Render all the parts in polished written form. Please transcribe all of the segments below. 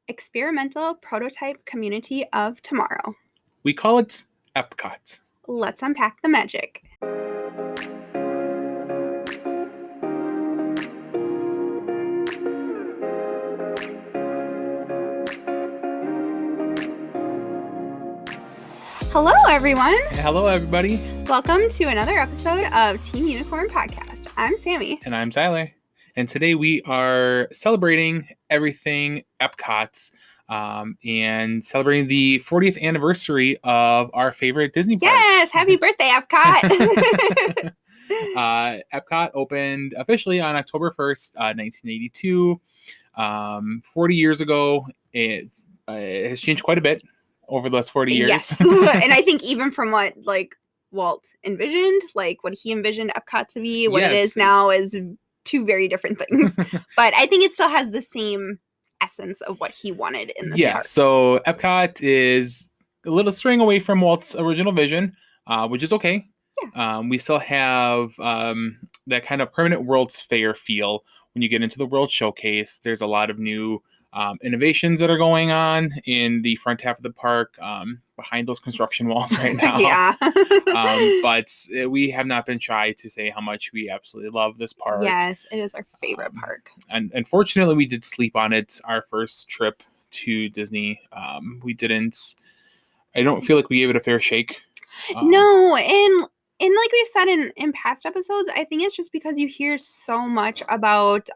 experimental prototype community of tomorrow. We call it Epcot. Let's unpack the magic. Hello, everyone. Hello, everybody. Welcome to another episode of Team Unicorn Podcast. I'm Sammy. And I'm Tyler. And today we are celebrating everything Epcot and celebrating the 40th anniversary of our favorite Disney park. Yes, happy birthday, Epcot. Epcot opened officially on October 1st, 1982. 40 years ago, it has changed quite a bit over the last 40 years. Yes. And I think even from what Walt envisioned, what he envisioned Epcot to be, what it is now is two very different things. But I think it still has the same essence of what he wanted in this park. So Epcot is a little straying away from Walt's original vision, which is okay. Yeah. We still have that kind of permanent World's Fair feel when you get into the World Showcase. There's a lot of new innovations that are going on in the front half of the park, behind those construction walls right now. Yeah. But we have not been shy to say how much we absolutely love this park. Yes, it is our favorite park. And unfortunately, we did sleep on it our first trip to Disney. I don't feel like we gave it a fair shake. No, and like we've said in past episodes, I think it's just because you hear so much about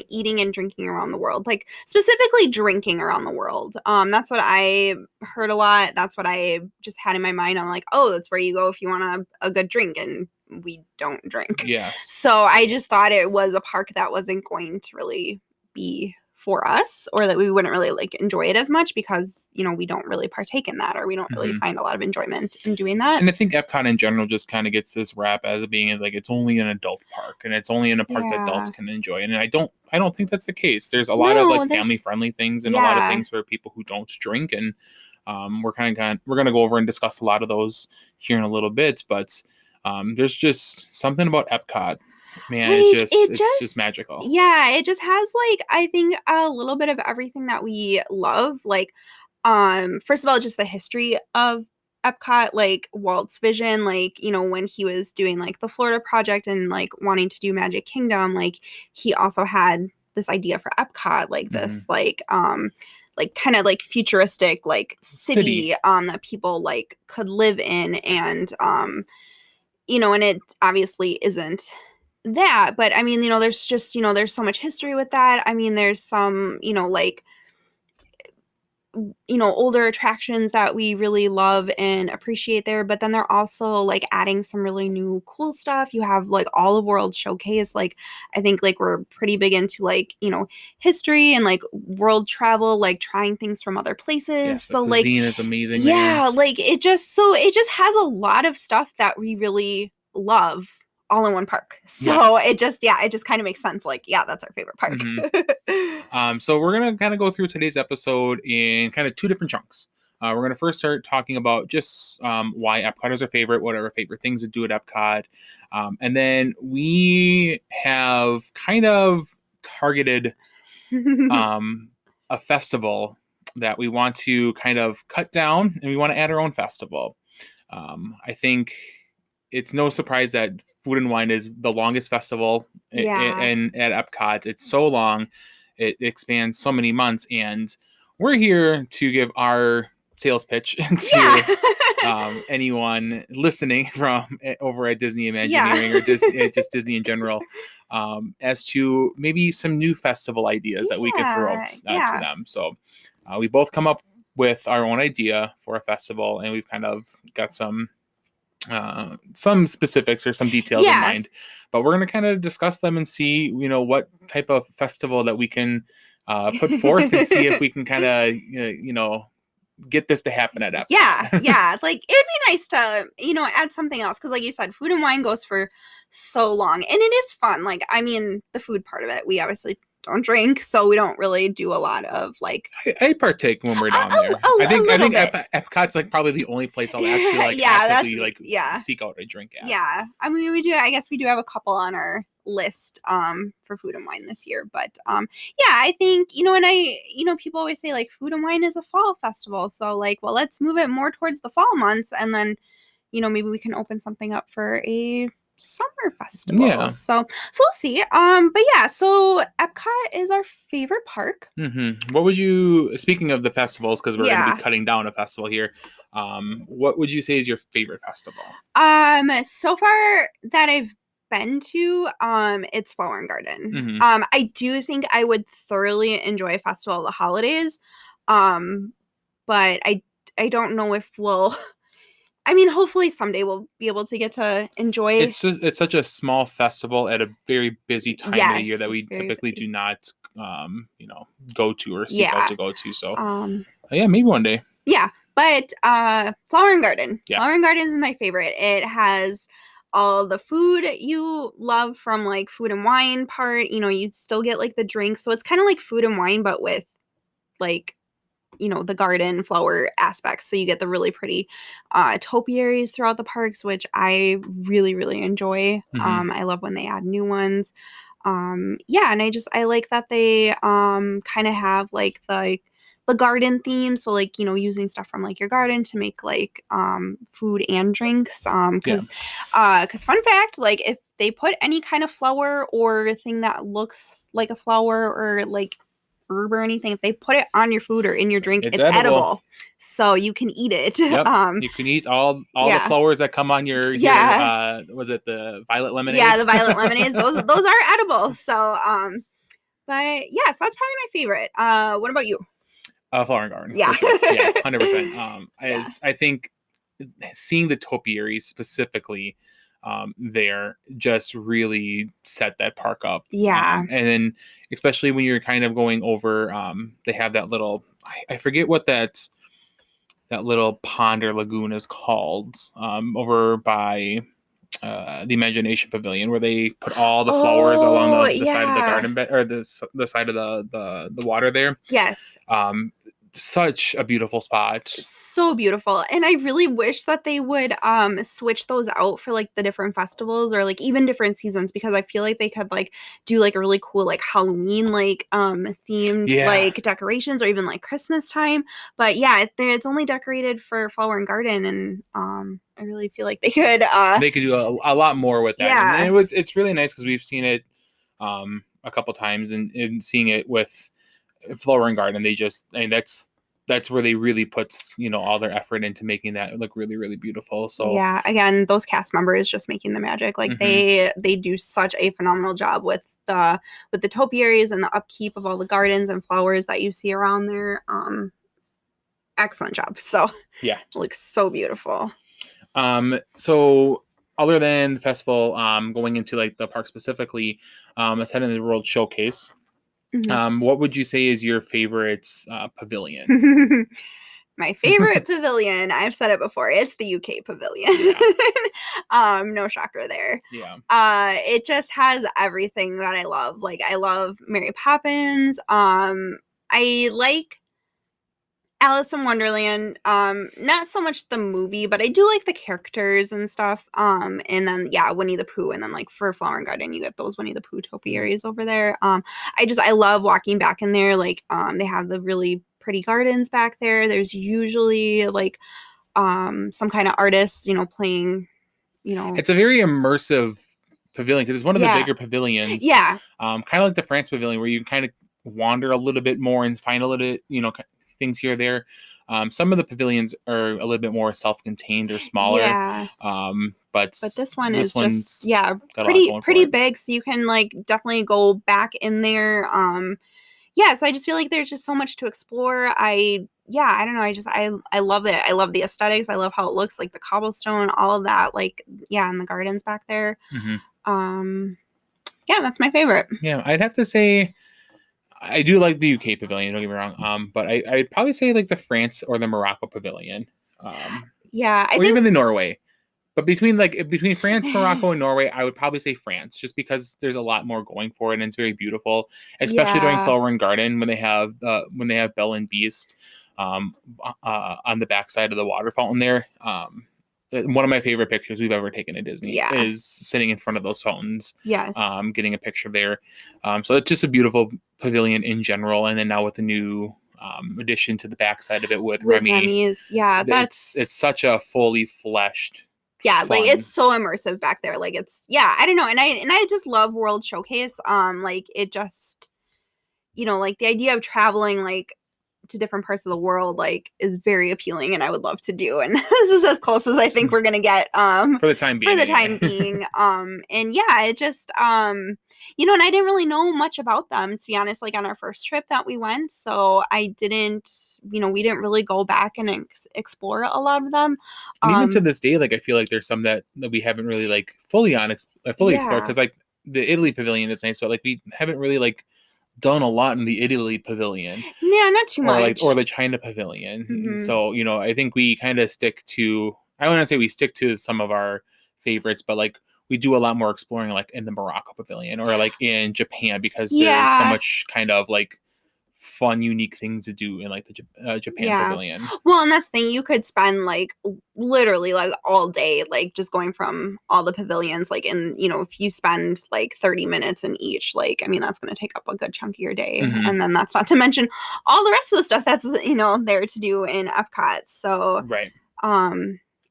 eating and drinking around the world, specifically drinking around the world. That's what I heard a lot. That's what I just had in my mind. I'm like, oh, that's where you go if you want a good drink, and we don't drink. Yes. So I just thought it was a park that wasn't going to really be for us, or that we wouldn't really enjoy it as much because we don't really partake in that, or we don't really find a lot of enjoyment in doing that. And I think Epcot in general just kind of gets this rap as being it's only an adult park, and it's only in a park that adults can enjoy. And I don't think that's the case. There's a lot of family friendly things and a lot of things for people who don't drink, and we're going to go over and discuss a lot of those here in a little bit. But there's just something about Epcot. Man, it's just magical. Yeah, it just has I think a little bit of everything that we love. First of all, just the history of Epcot, Walt's vision, when he was doing the Florida project and wanting to do Magic Kingdom, he also had this idea for Epcot, this kind of futuristic city that people could live in, and and it obviously isn't that, but I mean, there's just, there's so much history with that. I mean, there's some, older attractions that we really love and appreciate there, but then they're also adding some really new cool stuff. You have all of World Showcase. I think we're pretty big into history and world travel, trying things from other places. Yes, the cuisine is amazing. Yeah, it just has a lot of stuff that we really love all in one park. So it just kind of makes sense. That's our favorite park. Mm-hmm. So we're going to kind of go through today's episode in kind of two different chunks. We're going to first start talking about just why Epcot is our favorite, what are our favorite things to do at Epcot. And then we have kind of targeted a festival that we want to kind of cut down, and we want to add our own festival. I think it's no surprise that Food and Wine is the longest festival at Epcot. It's so long. It expands so many months. And we're here to give our sales pitch to anyone listening from over at Disney Imagineering or just Disney in general, as to maybe some new festival ideas that we could throw out to them. So we both come up with our own idea for a festival, and we've kind of got some specifics or some details in mind, but we're going to kind of discuss them and see, what type of festival that we can put forth and see if we can kind of, get this to happen at Epcot. Yeah. It'd be nice to, add something else. Cause you said, Food and Wine goes for so long, and it is fun. The food part of it, we obviously don't drink, so we don't really do a lot of I partake when we're down there. I think Epcot's probably the only place I'll actually actively seek out a drink at. Yeah, I mean, we do. I guess we do have a couple on our list for Food and Wine this year. But yeah, I think, and people always say like Food and Wine is a fall festival. So like, well, let's move it more towards the fall months, and then, maybe we can open something up for a summer festival. Yeah. So we'll see. But yeah, so Epcot is our favorite park. What would you, speaking of the festivals, because we're going to be Yeah. cutting down a festival here, what would you say is your favorite festival? So far that I've been to, it's Flower and Garden. I do think I would thoroughly enjoy Festival of the Holidays. But I don't know if we'll hopefully someday we'll be able to get to enjoy. It's such a small festival at a very busy time of the year that we typically do not go to or seek out to go to. So yeah, maybe one day. Yeah. But Flower and Garden. Yeah. Flower and Garden is my favorite. It has all the food you love from like Food and Wine part. You still get like the drinks. So it's kind of like Food and Wine, but with like, the garden flower aspects. So you get the really pretty topiaries throughout the parks, which I really, really enjoy. I love when they add new ones. Yeah, and I like that they kind of have like the garden theme. So like, using stuff from like your garden to make like food and drinks. Because fun fact, like if they put any kind of flower or thing that looks like a flower or like herb or anything, if they put it on your food or in your drink, it's edible. So you can eat it. Yep. You can eat all the flowers that come on your was it the violet lemonades? Yeah, the violet lemonades. Those are edible. So but yeah, so that's probably my favorite. What about you? Flower and Garden. Yeah. For sure. Yeah, 100%. I think seeing the topiaries specifically there just really set that park up. Yeah. And then especially when you're kind of going over, they have that little, I forget what that little pond or lagoon is called, over by the Imagination Pavilion, where they put all the flowers along the side of the garden bed, or the side of the water there. Yes. Such a beautiful spot. So beautiful. And I really wish that they would switch those out for like the different festivals or like even different seasons, because I feel like they could like do like a really cool like Halloween like themed like decorations, or even like Christmas time. But yeah, it's only decorated for Flower and Garden, and I really feel like they could do a lot more with that. Yeah. And it's really nice because we've seen it a couple times, and seeing it with Flower and Garden, that's where they really puts all their effort into making that look really, really beautiful. So yeah, again, those cast members just making the magic. Like they do such a phenomenal job with the topiaries and the upkeep of all the gardens and flowers that you see around there. Excellent job. So yeah, it looks so beautiful. So other than the festival, going into like the park specifically, let's head into the World Showcase. What would you say is your favorite pavilion? My favorite pavilion, I've said it before, it's the UK pavilion. Yeah. No shocker there. Yeah. It just has everything that I love. Like I love Mary Poppins. I like Alice in Wonderland, not so much the movie, but I do like the characters and stuff. And then Winnie the Pooh, and then like for Flower and Garden, you get those Winnie the Pooh topiaries over there. I love walking back in there. Like they have the really pretty gardens back there. There's usually like some kind of artist, playing. It's a very immersive pavilion because it's one of the bigger pavilions. Yeah. Kind of like the France Pavilion, where you can kind of wander a little bit more and find a little bit, things here or there. Some of the pavilions are a little bit more self-contained or smaller. Yeah. But this one is just pretty big, so you can like definitely go back in there. So I just feel like there's just so much to explore. I don't know. I love it. I love the aesthetics. I love how it looks, like the cobblestone, all of that. Like, and the gardens back there. That's my favorite. Yeah, I'd have to say I do like the UK pavilion, don't get me wrong. But I'd probably say like the France or the Morocco pavilion. I think even the Norway. But between France, Morocco, and Norway, I would probably say France, just because there's a lot more going for it, and it's very beautiful, especially during Flower and Garden when they have Belle and Beast on the backside of the water fountain there. one of my favorite pictures we've ever taken at Disney Yeah. is sitting in front of those fountains, Yes. getting a picture there. So it's just a beautiful pavilion in general. And then now with the new addition to the backside of it with With Remy, Remy's, yeah, it's such a fully fleshed, yeah, like it's fun. so immersive back there. Like it's yeah, I don't know. And I just love World Showcase. Like it just like the idea of traveling like to different parts of the world like is very appealing and I would love to do. And this is as close as I think we're gonna get For the time for being, the time anyway. being. And yeah, it just and I didn't really know much about them to be honest, like on our first trip that we went. So I didn't, we didn't really go back and explore a lot of them. And even to this day, like I feel like there's some that we haven't really like fully explored Yeah. because like the Italy pavilion is nice, but like we haven't really like done a lot in the Italy pavilion Yeah, not too or much. the China pavilion. Hmm. So I think we kind of stick to. I want to say we stick to some of our favorites, but like we do a lot more exploring like in the Morocco pavilion or like in Japan because there's so Yeah. much kind of like fun, unique things to do in like the Japan Yeah. pavilion. Well, and that's the thing. You could spend like literally like all day, like just going from all the pavilions. Like, and if you spend like 30 minutes in each, like, I mean, that's going to take up a good chunk of your day. Mm-hmm. And then that's not to mention all the rest of the stuff that's, there to do in Epcot. So, Right.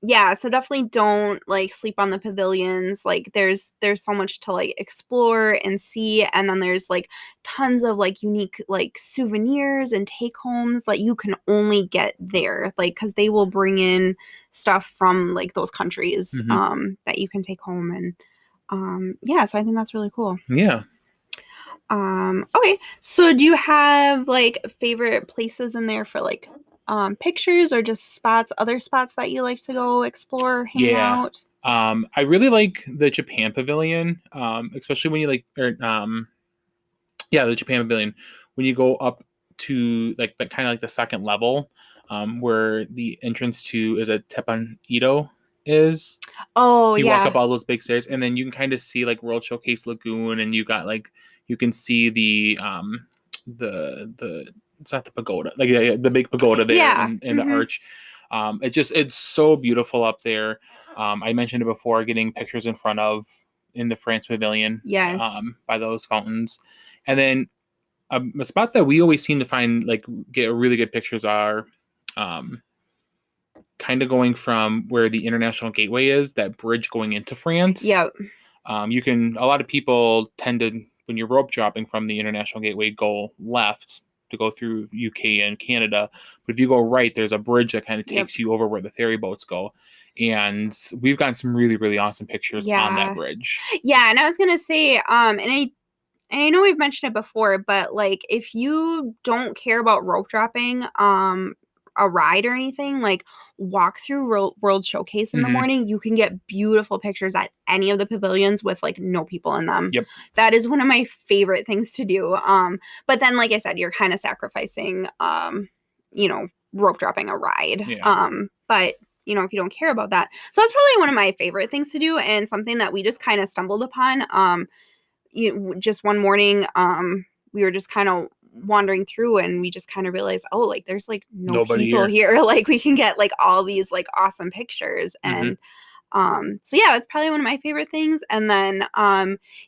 yeah, so definitely don't like sleep on the pavilions. Like there's so much to like explore and see, and then there's like tons of like unique like souvenirs and take homes that you can only get there, like because they will bring in stuff from like those countries Mm-hmm. that you can take home. And yeah, so I think that's really cool. Yeah. Okay, so do you have like favorite places in there for like pictures or just other spots that you like to go explore, hang Yeah. out? I really like the Japan pavilion, especially when you like, yeah, the Japan pavilion, when you go up to like the kind of like the second level, where the entrance to is a Teppan Edo is. Oh You walk yeah, up all those big stairs, and then you can kind of see like World Showcase Lagoon, and you got like you can see the it's not the pagoda, like yeah, the big pagoda there yeah. in the arch. It's so beautiful up there. I mentioned it before, getting pictures in the France Pavilion, Yes. by those fountains, and then a spot that we always seem to find like get really good pictures are. Um, Kind of going from where the international gateway is, that bridge going into France. Yep. A lot of people tend to, when you're rope dropping from the international gateway, go left to go through UK and Canada. But if you go right, there's a bridge that kind of Yep. takes you over where the ferry boats go. And we've gotten some really, really awesome pictures on that Yeah. bridge. Yeah, and I was gonna say, and I know we've mentioned it before, but like if you don't care about rope dropping, a ride or anything, like walk through World Showcase in the Mm-hmm. morning, you can get beautiful pictures at any of the pavilions with like no people in them. Yep. That is one of my favorite things to do. But then like I said, you're kind of sacrificing rope dropping a ride. Yeah. But if you don't care about that. So that's probably one of my favorite things to do and something that we just kind of stumbled upon. Just one morning, we were just kind of wandering through and we just kind of realized, oh, like there's like no Nobody people here. here. Like we can get like all these like awesome pictures. Mm-hmm. And so yeah, that's probably one of my favorite things. And then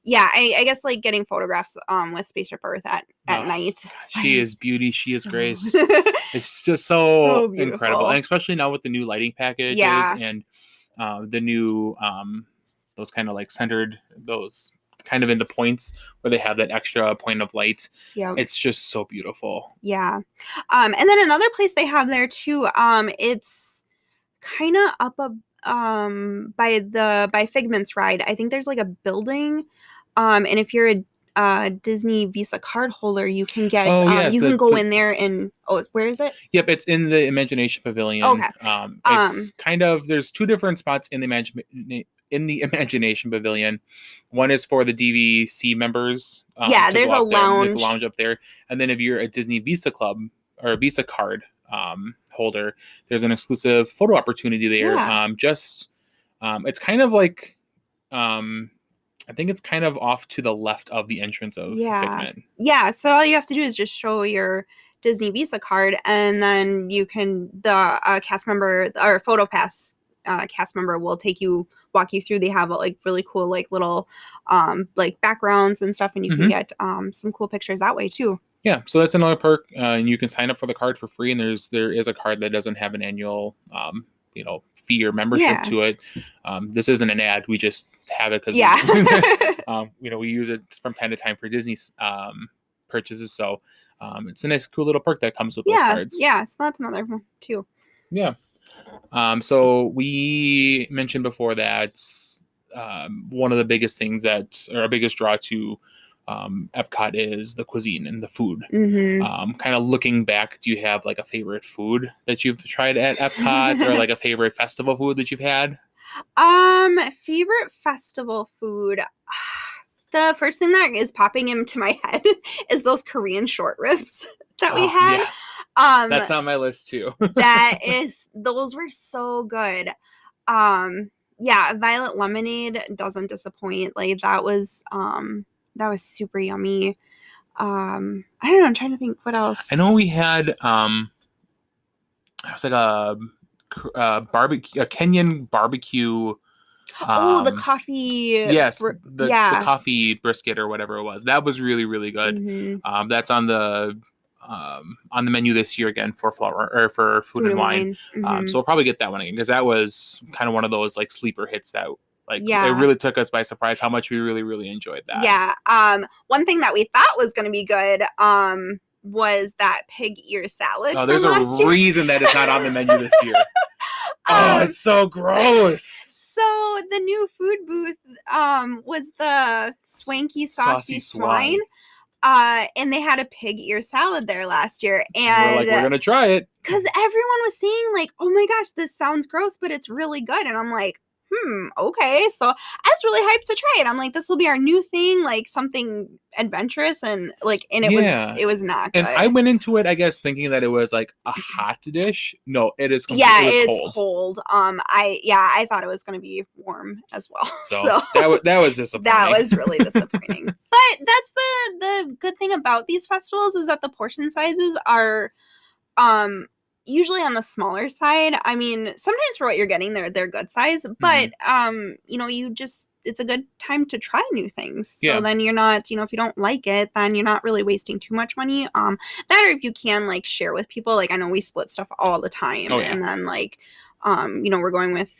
yeah, I guess like getting photographs with Spaceship Earth at Oh, night. God, she Like is beauty. She is so grace. It's just so so incredible, and beautiful. especially now with the new lighting packages Yeah. and the new those kind of like centered those kind of in the points where they have that extra point of light. Yeah. It's just so beautiful. Yeah. And then another place they have there too, it's kind of up by Figment's ride. I think there's like a building. And if you're a Disney Visa card holder, you can get Oh yes, you can go in there and where is it? yep, it's in the Imagination Pavilion. Okay. It's kind of there's two different spots in the Imagination Pavilion. One is for the DVC members Yeah, to there's go a up there, and there's a lounge. lounge up there. And then if you're a Disney Visa Club or a Visa card holder, there's an exclusive photo opportunity there. Yeah. It's kind of like I think it's kind of off to the left of the entrance of Yeah. Figment. Yeah, so all you have to do is just show your Disney Visa card and then you can the cast member or photo pass cast member will walk you through. They have like really cool like little like backgrounds and stuff, and you can Hmm. get some cool pictures that way too. Yeah, so that's another perk, and you can sign up for the card for free. And there is a card that doesn't have an annual, fee or membership Yeah. to it. This isn't an ad; we just have it because Yeah. we use it from time to time for Disney purchases. So it's a nice, cool little perk that comes with those Yeah. cards. Yeah. So that's another one too. Yeah. So we mentioned before that one of the biggest things that, or our biggest draw to Epcot is the cuisine and the food. Mm-hmm. Kind of looking back, do you have like a favorite food that you've tried at Epcot, or like a favorite festival food that you've had? Favorite festival food. The first thing that is popping into my head is those Korean short ribs that we Oh had. yeah, Um, that's on my list too. those were so good. Yeah, Violet Lemonade doesn't disappoint. Like that was super yummy. I don't know, I'm trying to think what I know else. we had it was like a barbecue, a Kenyan barbecue. Oh, the Um, coffee. yes, the Yeah. coffee brisket or whatever it was. That was really, really good. Mm-hmm. That's on the menu this year again for flower or for food Food and and wine. wine. Mm-hmm. So we'll probably get that one again because that was kind of one of those like sleeper hits that like it Yeah. really took us by surprise how much we really, really enjoyed that. Yeah. One thing that we thought was going to be good was that pig ear salad Oh, from there's a last year. reason that it's not on the menu this year. Oh, Um, it's so gross. so the new food booth was the Swanky Saucy Saucy Swine. swine. And they had a pig ear salad there last year. And we're like, we're And gonna try it. because everyone was saying, like, oh my gosh, this sounds gross, but it's really good. And I'm like, okay. So I was really hyped to try it. I'm like, this will be our new thing, like something adventurous, and like, and Yeah. it was not And I good. went into it, I guess, thinking that it was like a hot dish. No, it is Yeah, it was it's cold. cold. I thought it was gonna be warm as well. So that was disappointing. That was really disappointing. But that's the good thing about these festivals is that the portion sizes are um usually on the smaller side. I mean, sometimes for what you're getting they're good size, but it's a good time to try new things. So Yeah. then you're not, if you don't like it, then you're not really wasting too much money. That, or if you can like share with people, like I know we split stuff all the time. Oh, yeah. And then like we're going with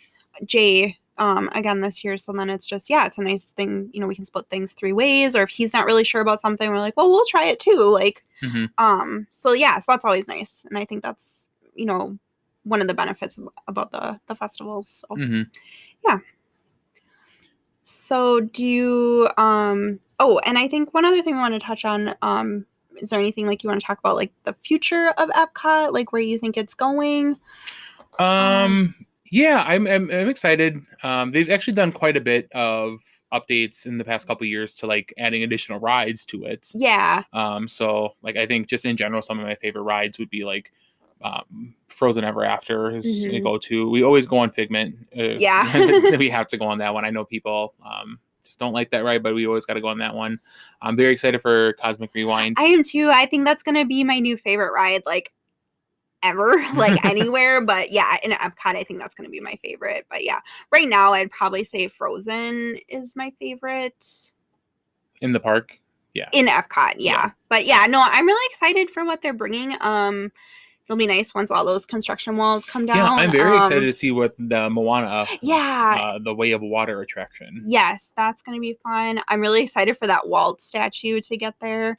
Jay again this year, so then it's just, yeah, it's a nice thing, we can split things 3 ways, or if he's not really sure about something, we're like, well, we'll try it too, like so yeah, so that's always nice, and I think that's one of the benefits about the festivals. So yeah. So do you oh, and I think one other thing we want to touch on, is there anything like you want to talk about, like the future of Epcot, like where you think it's going? Yeah, I'm excited. They've actually done quite a bit of updates in the past couple of years to like adding additional rides to it. Yeah. So like I think just in general, some of my favorite rides would be like Frozen Ever After is a go-to. We always go on Figment. Yeah. We have to go on that one. I know people just don't like that ride, but we always got to go on that one. I'm very excited for Cosmic Rewind. I am too. I think that's gonna be my new favorite ride, like ever, like anywhere. But yeah, in Epcot, I think that's gonna be my favorite. But yeah, right now I'd probably say Frozen is my favorite In the park. Yeah. in Epcot. Yeah. But yeah, no, I'm really excited for what they're bringing. It'll be nice once all those construction walls come down. Yeah, I'm very excited to see what the Moana, the Way of Water attraction. Yes, that's gonna be fun. I'm really excited for that Walt statue to get there.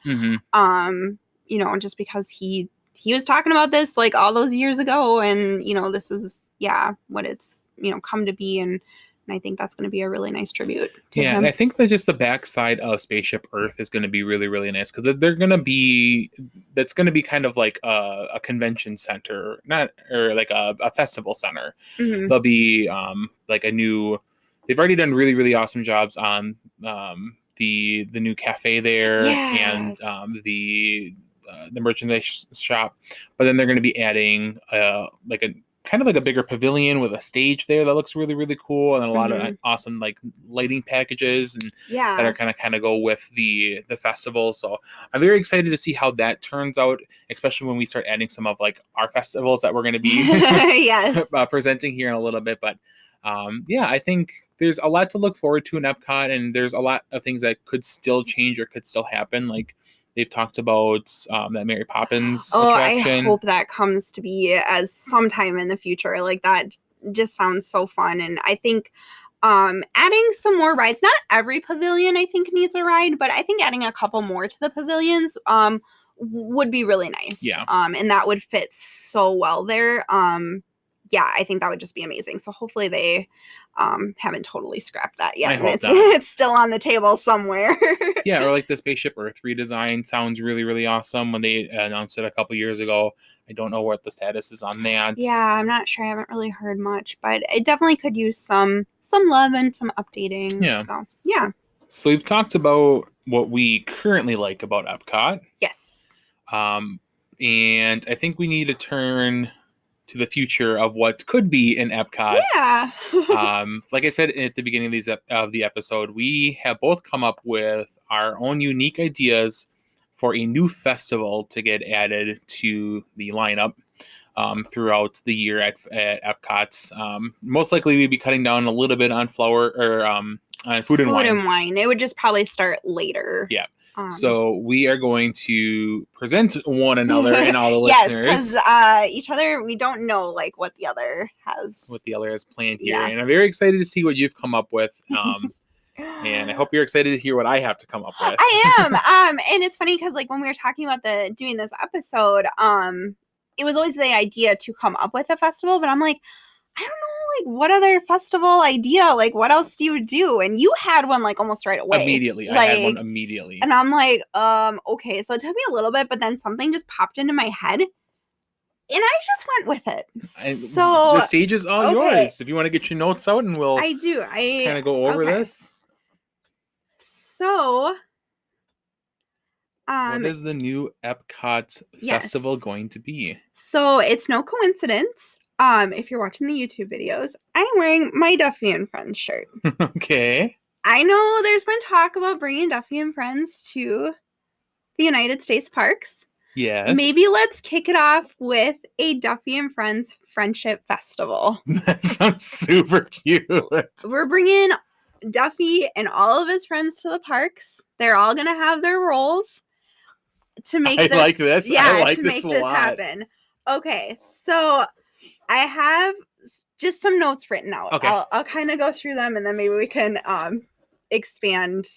Just because he was talking about this like all those years ago, and this is what it's come to be, and I think that's going to be a really nice tribute to him. And I think that just the backside of Spaceship Earth is going to be really, really nice because that's going to be kind of like a convention center, or like a festival center. There'll be like they've already done really, really awesome jobs on the new cafe there and the merchandise shop, but then they're going to be adding like a kind of like a bigger pavilion with a stage there that looks really, really cool, and a lot of Mhm. awesome like lighting packages and that are Yeah. kind of go with the festival. So I'm very excited to see how that turns out, especially when we start adding some of like our festivals that we're going to be Yes. presenting here in a little bit. But yeah, I think there's a lot to look forward to in Epcot, and there's a lot of things that could still change or could still happen. Like they've talked about that Mary Poppins Oh, I attraction. hope that comes to be as sometime in the future. Like that just sounds so fun. And I think adding some more rides, not every pavilion I think needs a ride, but I think adding a couple more to the pavilions would be really nice. Yeah, And that would fit so well there. Yeah, I think that would just be amazing. So hopefully they haven't totally scrapped that I yet and hope it's not. it's still on the table somewhere. Yeah, or like the Spaceship Earth redesign sounds really, really awesome when they announced it a couple years ago. I don't know what the status is on that. Yeah, I'm not sure. I haven't really heard much, but it definitely could use some love and some updating. Yeah. So, yeah. So we've talked about what we currently like about Epcot. Yes. Um, and I think we need to turn to the future of what could be in Epcot. Yeah. Like I said at the beginning of of the episode, we have both come up with our own unique ideas for a new festival to get added to the lineup throughout the year at Epcot. Most likely, we'd be cutting down a little bit on flour or on food and wine. It would just probably start later. Yeah. So we are going to present one another and all the yes, listeners. because each other, we don't know like what the other has Planned here. Yeah. And I'm very excited to see what you've come up with. And I hope you're excited to hear what I have to come up with. I am. And it's funny because like when we were talking about doing this episode, it was always the idea to come up with a festival, but I'm like, I don't know, like what other festival idea, like what else do you do? And you had one like almost right away. Immediately. Like, I had one immediately. And I'm like, okay. So it took me a little bit, but then something just popped into my head. And I just went with it. So the stage is all yours. If you want to get your notes out and we'll kind of go over this. So what is the new Epcot festival going to be? So it's no coincidence. If you're watching the YouTube videos, I'm wearing my Duffy and Friends shirt. Okay. I know there's been talk about bringing Duffy and Friends to the United States parks. Yes. Maybe let's kick it off with a Duffy and Friends Friendship Festival. That sounds super cute. We're bringing Duffy and all of his friends to the parks. They're all going to have their roles to make this. I like this. Yeah, I like to this make a this lot. happen. Okay, so I have just some notes written out. Okay. I'll kind of go through them and then maybe we can expand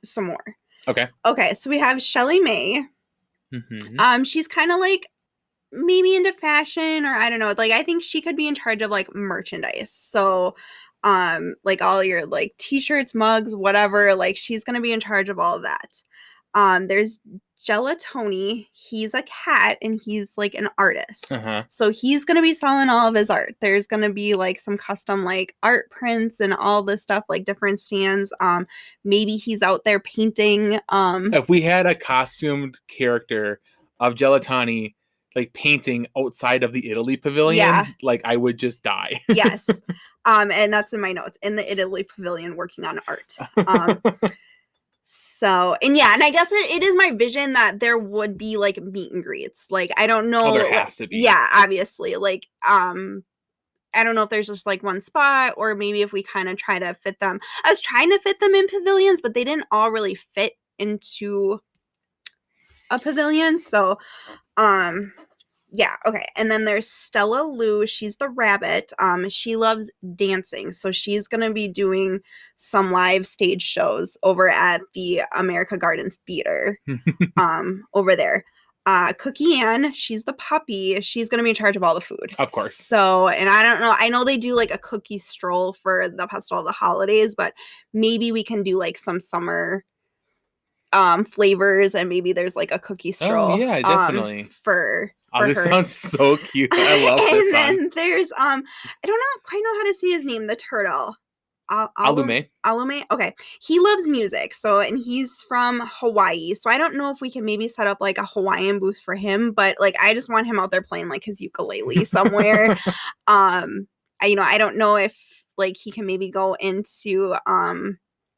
some more. Okay. Okay, so we have Shelly Mae. Mm-hmm. She's kind of like maybe into fashion or I don't know. Like I think she could be in charge of like merchandise. So like all your like t-shirts, mugs, whatever, like she's going to be in charge of all of that. There's Gelatoni. He's a cat and he's like an artist. Uh-huh. So he's going to be selling all of his art. There's going to be like some custom like art prints and all this stuff, like different stands. Maybe he's out there painting. If we had a costumed character of Gelatoni like painting outside of the Italy pavilion, like I would just die. Yes. And that's in my notes, in the Italy pavilion working on art. So, and yeah, and I guess it is my vision that there would be like meet and greets. Like, I don't know. Oh, there has to be. Yeah, obviously. Like, I don't know if there's just like one spot or maybe if we kind of try to fit them. I was trying to fit them in pavilions, but they didn't all really fit into a pavilion. So, yeah, okay. And then there's Stella Lou. She's the rabbit. She loves dancing. So she's going to be doing some live stage shows over at the America Gardens Theater over there. Cookie Ann, she's the puppy. She's going to be in charge of all the food. Of course. So, and I don't know. I know they do like a cookie stroll for the Festival of the Holidays, but maybe we can do like some summer flavors and maybe there's like a cookie stroll. Oh, yeah, definitely. For this her. Sounds so cute. I love this. And then there's I don't know quite know how to say his name, the turtle. Alume. Alume. Okay, he loves music. So, and he's from Hawaii. So I don't know if we can maybe set up like a Hawaiian booth for him, but like I just want him out there playing like his ukulele somewhere. I don't know if like he can maybe go into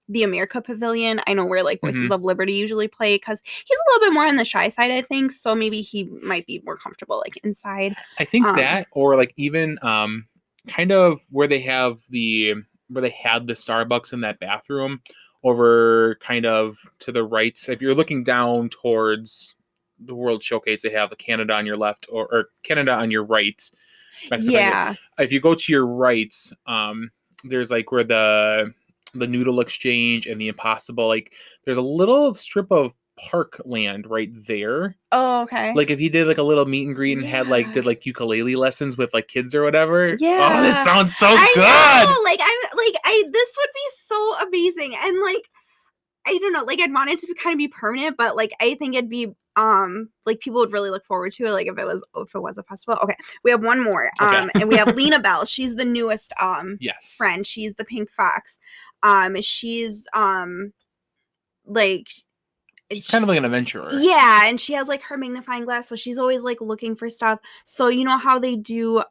the America Pavilion. I know where like Voices Hmm. of Liberty usually play because he's a little bit more on the shy side, I think. So maybe he might be more comfortable like inside. I think Um, that, or like even kind of where they have where they had the Starbucks in that bathroom over kind of to the right. So if you're looking down towards the World Showcase, they have Canada on your left, or Canada on your right, Mexico on your. yeah. If you go to your right, there's like where the Noodle Exchange and the Impossible, like there's a little strip of park land right there. Oh, okay. Like if he did like a little meet and greet and had like Yeah. did like ukulele lessons with like kids or whatever. Oh, this Yeah. sounds so I good. know. Like this would be so amazing. And like I don't know, like I'd want it to kind of be permanent, but like I think it'd be like people would really look forward to it like if it was a festival. Okay. We have one more. Okay. And we have Lena Bell. She's the newest Yes. friend. She's the pink fox. She's like She's kind of like an adventurer. yeah, and she has like her magnifying glass, so she's always like looking for stuff. So you know how they do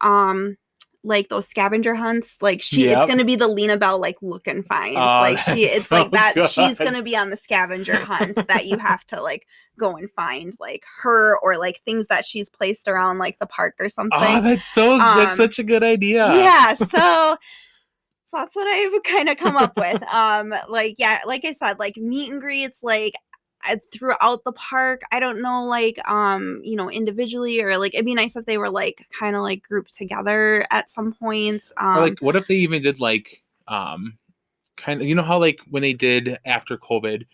like those scavenger hunts? Like it's Yep. gonna be the Lena Bell like look and find. Oh, Like that's it's so like that she's good. gonna be on the scavenger hunt that you have to like go and find like her or like things that she's placed around like the park or Oh, something. that's such a good idea. Yeah, so that's what I've kind of come up with. Like yeah, like I said, like meet and greets, like throughout the park. I don't know, like individually or like it'd be nice if they were like kind of like grouped together at some points. Or like what if they even did like kind of, you know how like when they did after COVID,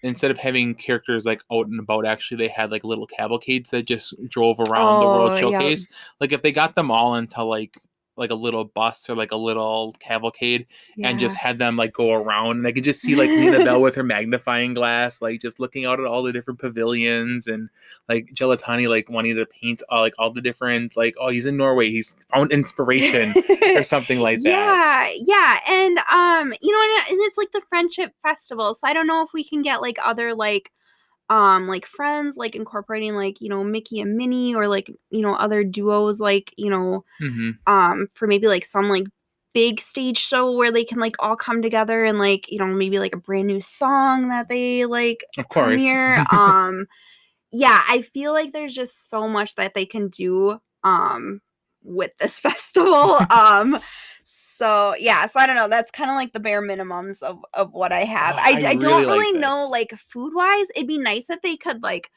instead of having characters like out and about, actually they had like little cavalcades that just drove around the World Oh yeah, Showcase. Like if they got them all into like a little bus or like a little cavalcade and just yeah. had them like go around, and I could just see like Lena Bell with her magnifying glass like just looking out at all the different pavilions, and like Gelatani like wanting to paint like all the different, like, oh, he's in Norway, he's found inspiration or something like that. Yeah, yeah, and and it's like the friendship festival, so I don't know if we can get like other like friends like incorporating like Mickey and Minnie or like other duos like Hmm. for maybe like some like big stage show where they can like all come together and like maybe like a brand new song that they like Of course. premiere. Yeah, I feel like there's just so much that they can do with this festival. So yeah, so I don't know, that's kind of like the bare minimums of what I Oh, have. I I don't really like really know this. like food wise. It'd be nice if they could like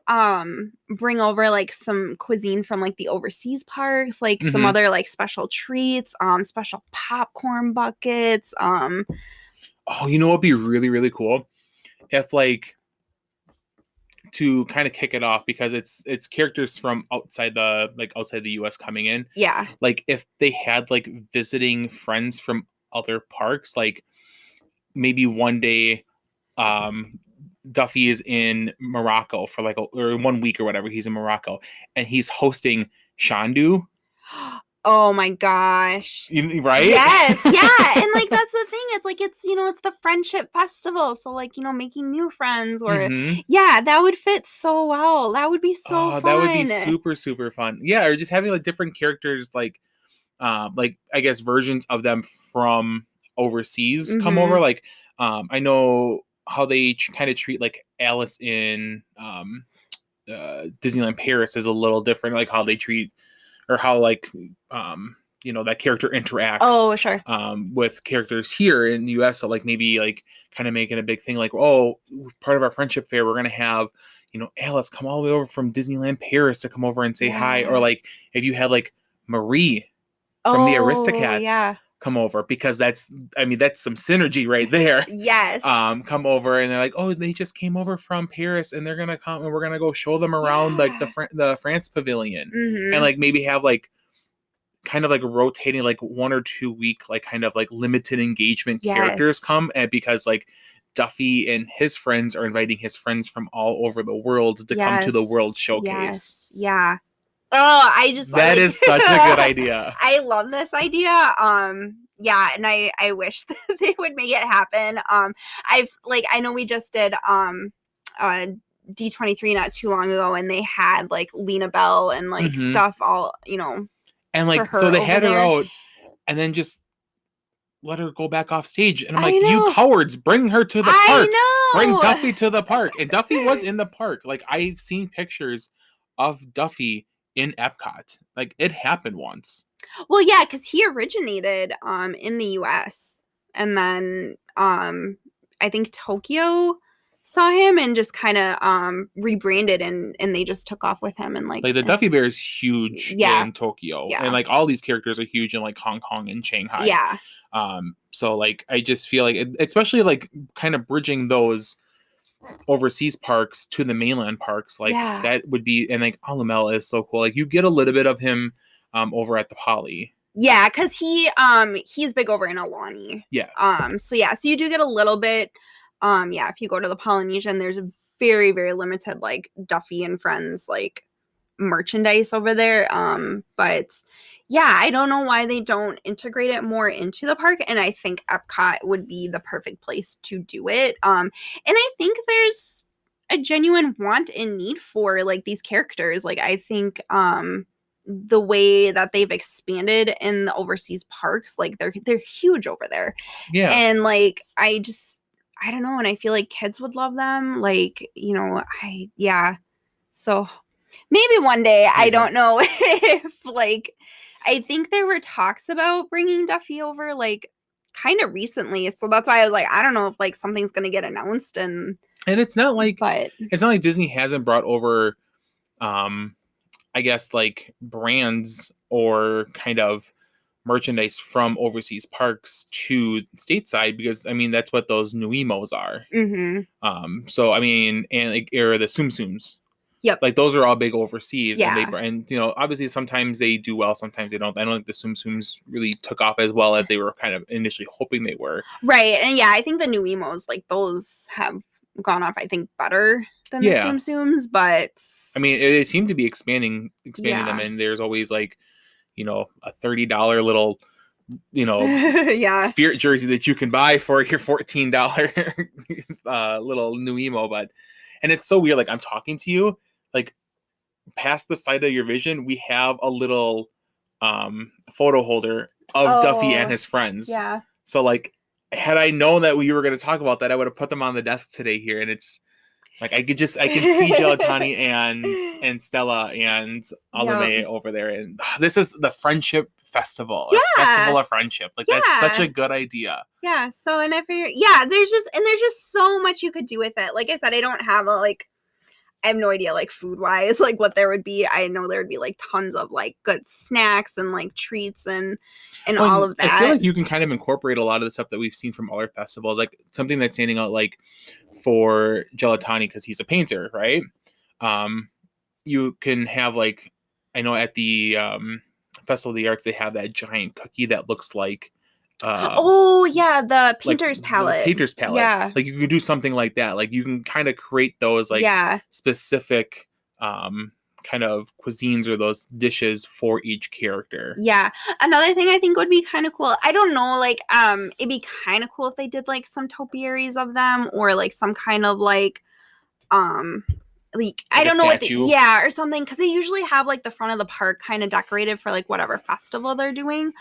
bring over like some cuisine from like the overseas parks, like some Hmm. other like special treats, special popcorn buckets. Oh, you know what'd be really, really cool? If like, to kind of kick it off, because it's characters from outside the US coming in. Yeah. Like if they had like visiting friends from other parks, like maybe one day um Duffy is in Morocco for like or 1 week or whatever, he's in Morocco and he's hosting Shandu, Oh my gosh. right? Yes, yeah, and like that's the thing. It's like it's the friendship festival, so like making new friends or Hmm. yeah, that would fit so well. That would be so Oh, that would be fun. super, super fun. Yeah, or just having like different characters, like I guess versions of them from overseas come over. Mhm. Like I know how they kind of treat like Alice in Disneyland Paris is a little different, like how they treat, or how like that character interacts Oh, sure. with characters here in the US. So like maybe like kind of making a big thing like, oh, part of our friendship fair we're gonna have Alice come all the way over from Disneyland Paris to come over and say hi. Or Yeah. like if you had like Marie from the Oh, Aristocats yeah. come over, because that's some synergy right there. Yes. Come over and they're like, oh, they just came over from Paris and they're gonna come and we're gonna go show them around like Yeah. the France Pavilion, and Mhm. like maybe have like kind of like rotating like 1 or 2 week like kind of like limited engagement characters Yes. come, and because like Duffy and his friends are inviting his friends from all over the world to come to the Yes. World Showcase. Yes. Yeah. Oh, I just That like is such a good idea. I love this idea. Yeah, and I wish that they would make it happen. I know we just did uh D23 not too long ago, and they had like Lena Bell and like Hmm. stuff all, And for like, so her they over had her there. out and then just let her go back off stage. And I'm I like, you know. cowards, bring her to the park. Bring I Duffy to the park. And Duffy was in the park. Like, I've seen pictures of Duffy in Epcot. Like, it happened once. Well, yeah, because he originated in the US, and then I think Tokyo saw him and just kind of rebranded, and they just took off with him, and Like, like the Duffy Bear is huge yeah, in Tokyo. And yeah, like, all these characters are huge in like Hong Kong and Shanghai. yeah, So like, I just feel like, especially like kind of bridging those overseas parks to the mainland parks, like yeah. that would be, and like Alumel is so cool. Like, you get a little bit of him over at the Poly. Yeah, because he's big over in Alani. Yeah. So yeah, so you do get a little bit. Yeah, if you go to the Polynesian, there's a very, very limited like Duffy and Friends like merchandise over there. But yeah, I don't know why they don't integrate it more into the park, and I think Epcot would be the perfect place to do it. And I think there's a genuine want and need for like these characters. Like I think the way that they've expanded in the overseas parks, like they're huge over there. Yeah. And like I don't know, and I feel like kids would love them. Like, I yeah. So maybe one day, I Yeah. don't know if like I think there were talks about bringing Duffy over like kind of recently. So that's why I was like, I don't know if like something's going to get announced and And but it's not like Disney hasn't brought over um I guess like brands or kind of merchandise from overseas parks to stateside, because I mean that's what those Nuimos are. mhm. So I mean, and like, or the Tsum Tsums, Yep. like those are all big overseas, and Yeah. obviously sometimes they do well, sometimes they don't. I don't think the Tsum Tsums really took off as well as they were kind of initially hoping they were. Right. And yeah, I think the new emos, like those have gone off, I think, better than the Yeah, Tsum Tsums, but I mean it seemed to be expanding them, yeah. and there's always like a $30 little you know Yeah. Spirit jersey that you can buy for your $14 little new emo. But and it's so weird, like I'm talking to you, like past the side of your vision we have a little photo holder of Duffy and Oh, his friends. yeah. So like, had I known that we were going to talk about that, I would have put them on the desk today here. And it's like, I can see Gelatani and Stella and Yep. Alume over there. And this is the friendship festival, or Yeah. festival of friendship. Like, that's such Yeah. a good idea. Yeah. So, and I figure, yeah, there's just so much you could do with it. Like I said, I don't have I have no idea, like food wise, like what there would be. I know there would be like tons of like good snacks and like treats and Well, all and of I feel that. like you can kind of incorporate a lot of the stuff that we've seen from other festivals, like something that's standing out, like for Gelatani, because he's a painter, right? Um, you can have like, I know at the Festival of the Arts they have that giant cookie that looks uh Oh yeah, the like painter's the palette. painter's palette. Yeah. Like, you could do something like that. Like, you can kind of create those like Yeah. specific kind of cuisines or those dishes for each character. Yeah. Another thing I think would be kind of cool. I don't know, like it'd be kind of cool if they did like some topiaries of them or like some kind of um I Like a don't know what the statue. yeah or something because they usually have like the front of the park kind of decorated for like whatever festival they're doing.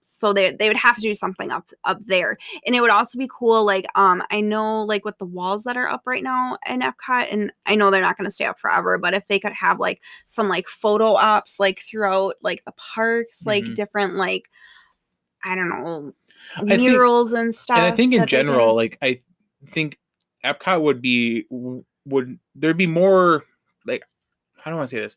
So they would have to do something up there, and it would also be cool. Like I know like with the walls that are up right now in Epcot, and I know they're not going to stay up forever, but if they could have like some like photo ops like throughout like the parks, like Hmm. different like I don't know I think, murals and and I stuff think in that they general, can. like I think Epcot would there'd be more, like, how do I want to say this?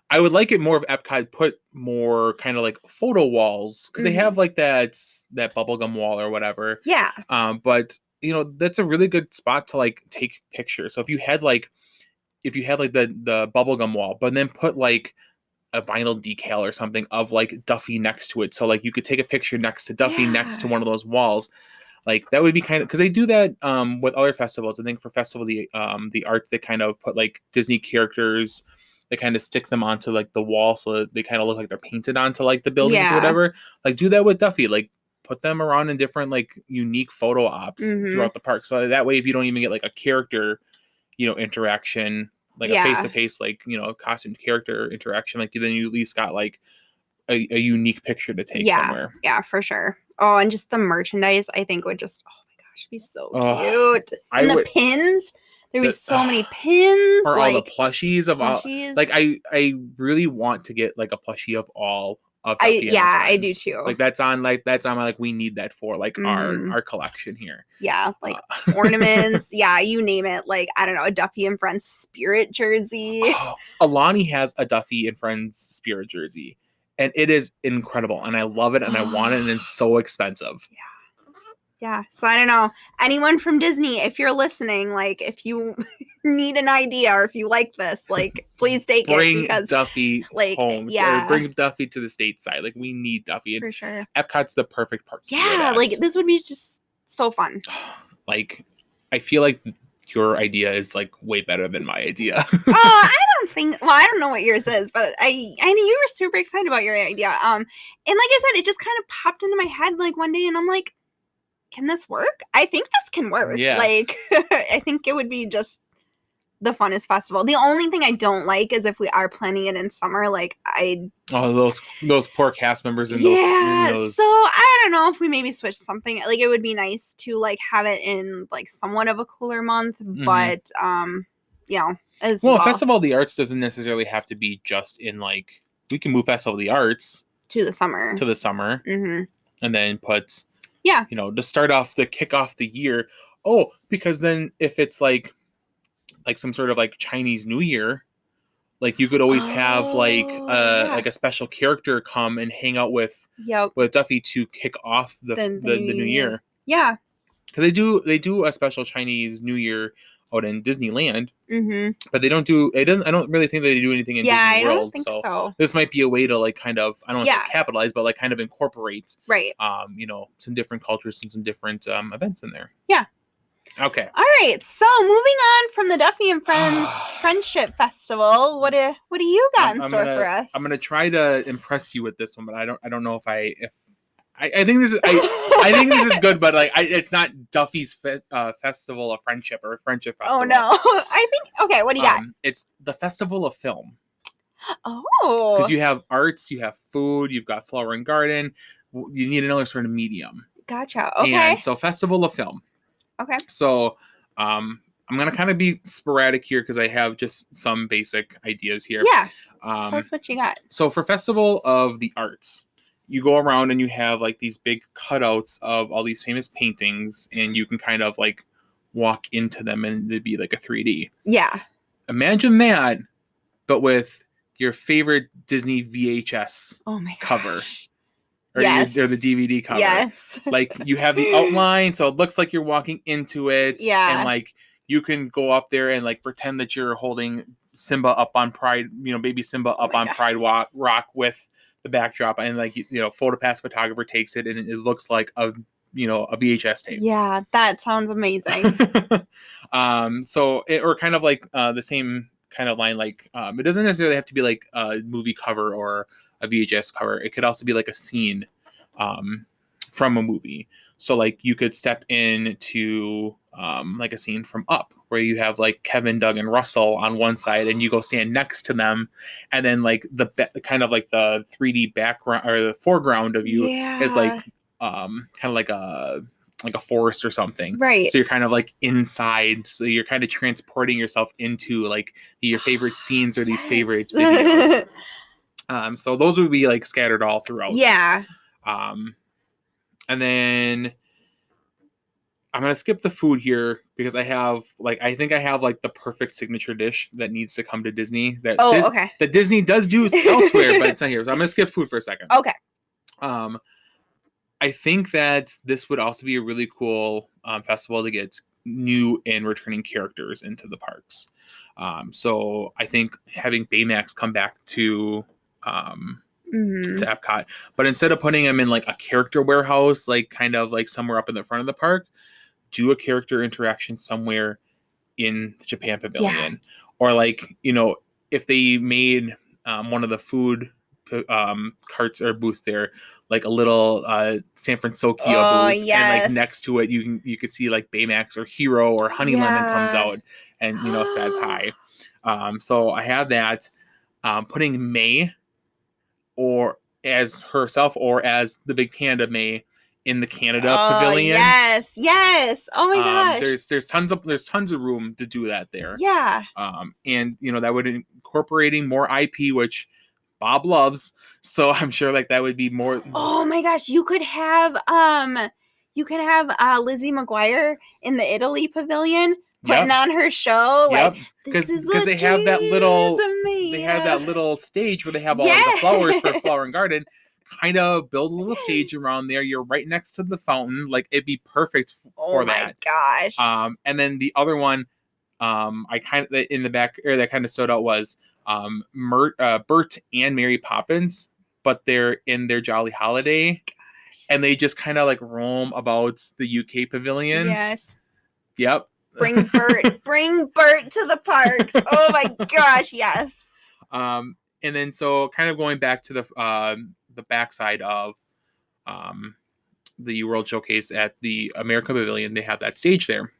I would like it more if Epcot put more kind of like photo walls, because they Hmm. have like that bubblegum wall or whatever. Yeah. But that's a really good spot to like take pictures. So if you had like the bubblegum wall, but then put like a vinyl decal or something of like Duffy next to it, so like you could take a picture next to Duffy next to Yeah. one of those walls. Like, that would be kind of, because they do that with other festivals. I think for Festival of the Arts they kind of put like Disney characters they kind of stick them onto like the wall so that they kind of look like they're painted onto like the buildings or Yeah. whatever. Like do that with Duffy. Like put them around in different like unique photo ops Mm-hmm. throughout the park. So that way, if you don't even get like a character, interaction, like a face to face, like costume character interaction, like then you at least got like a unique picture to take somewhere. Yeah, for sure. Oh, and just the merchandise, I think would just, oh my gosh, be so Oh, cute. I And the would. pins, there'd be The, so many pins, or all the like plushies of all. plushies. Like I really want to get like a plushie of all of Duffy and his friends. I do too. Like that's on my like we need that for like Mhm. our collection here. Yeah, like ornaments. Yeah, you name it. Like, I don't know, a Duffy and Friends spirit jersey. Oh, Alani has a Duffy and Friends spirit jersey, and it is incredible, and I love it, and I want it, and it's so expensive. Yeah. So I don't know. Anyone from Disney, if you're listening, like if you need an idea or if you like this, like please take it Bring because Duffy like home. yeah. Or bring Duffy to the stateside. Like we need Duffy. For sure. Epcot's the perfect park to do it Yeah, at. like this would be just so fun. Like I feel like your idea is like way better than my idea. I don't think. Well, I don't know what yours is, but I knew you were super excited about your idea. And like I said, it just kind of popped into my head like one day, and I'm like, can this work? I think this can work. Yeah. Like, I think it would be just the funnest festival. The only thing I don't like is if we are planning it in summer. Like, those poor cast members in those. So I don't know if we maybe switch something. Like, it would be nice to like have it in like somewhat of a cooler month, but as well. Festival of the Arts doesn't necessarily have to be just in like we can move Festival of the Arts to the summer. Mm-hmm. And then put to kick off the year. Oh, because then if it's like some sort of like Chinese New Year, like you could always have like a special character come and hang out with Duffy to kick off the new year. Yeah, because they do a special Chinese New Year out in Disneyland, but they don't do it. I don't really think they do anything in Disney World. I don't think so. This might be a way to like kind of I don't want to say capitalize, but like kind of incorporate some different cultures and some different events in there. Yeah. Okay. All right. So moving on from the Duffy and Friends Friendship Festival, what do you got in store for us? I'm gonna try to impress you with this one, but I don't know if I think this is I think this is good, but like it's not Duffy's Festival of Friendship or Friendship Festival. Oh no. I think okay. What do you got? It's the Festival of Film. Oh. Because you have arts, you have food, you've got flower and garden. You need another sort of medium. Gotcha. Okay. And so Festival of Film. Okay. So, I'm going to kind of be sporadic here because I have just some basic ideas here. Yeah. Tell us what you got. So for Festival of the Arts, you go around and you have like these big cutouts of all these famous paintings and you can kind of like walk into them and it'd be like a 3D. Yeah. Imagine that, but with your favorite Disney VHS cover. Or the DVD cover. Yes. Like you have the outline, so it looks like you're walking into it. Yeah. And like you can go up there and like pretend that you're holding Simba up on Pride, baby Simba up on Pride Rock with the backdrop, and like PhotoPass photographer takes it and it looks like a VHS tape. Yeah, that sounds amazing. Or kind of like the same kind of line, like it doesn't necessarily have to be like a movie cover or a VHS cover. It could also be like a scene from a movie. So like you could step into like a scene from Up where you have like Kevin, Doug, and Russell on one side and you go stand next to them, and then like the kind of like the 3D background or the foreground of you is like kind of like a forest or something. Right. So you're kind of like inside. So you're kind of transporting yourself into like your favorite scenes or these favorite videos. So those would be like scattered all throughout. Yeah. And then I'm going to skip the food here because I think I have like the perfect signature dish that needs to come to Disney that that Disney does do elsewhere, but it's not here. So I'm going to skip food for a second. Okay. I think that this would also be a really cool festival to get new and returning characters into the parks. So I think having Baymax come back to Epcot, but instead of putting them in like a character warehouse, like kind of like somewhere up in the front of the park, do a character interaction somewhere in the Japan Pavilion, or like if they made one of the food carts or booths there, like a little San Francisco Oh, booth, and like next yes. to it, you could see like Baymax or Hero or Honey Lemon comes Yeah. out and says hi. So I have that. Putting May or as herself or as the big panda May in the Canada Oh, Pavilion. yes. Yes. Oh my gosh. There's tons of room to do that there. Yeah. And that would incorporating more IP, which Bob loves. So I'm sure like that would be more. Oh my gosh, you could have Lizzie McGuire in the Italy pavilion putting Yep, on her show. Like, yep. this is Because what dreams are they made have that of. little stage where they have all like the flowers for Yes. Flower and Garden. Kind of build a little stage around there. You're right next to the fountain. Like it'd be perfect Oh for my that. gosh. And then the other one, I kind of in the back area that kind of stood out was Bert and Mary Poppins, but they're in their Jolly Holiday, and they just kind of like roam about the UK pavilion. Yes. Yep. Bring Bert to the parks. Oh my gosh, yes. And then so kind of going back to the backside of the World Showcase at the America Pavilion, they have that stage there.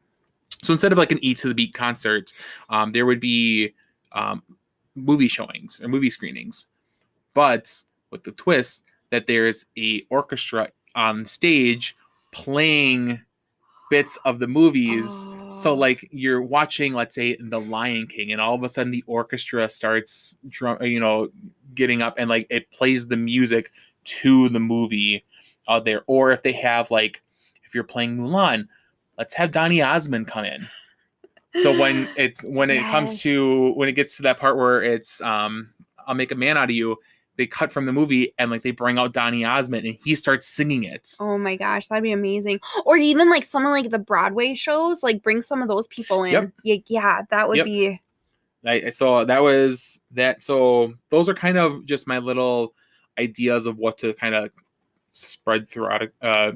So instead of like an E to the Beat concert, there would be movie showings or movie screenings, but with the twist that there's a orchestra on stage playing bits of the movies. So Oh. like you're watching, let's say, The Lion King, and all of a sudden the orchestra starts getting up and like it plays the music to the movie out there. Or if they have like, if you're playing Mulan, let's have Donny Osmond come in. So when it comes Yes. to when it gets to that part where it's I'll Make a Man Out of You, they cut from the movie and like they bring out Donny Osmond and he starts singing it. Oh my gosh, that'd be amazing. Or even like some of like the Broadway shows, like bring some of those people in. Yep. Yeah, that would Yep. be. So that was that. So those are kind of just my little ideas of what to kind of spread throughout the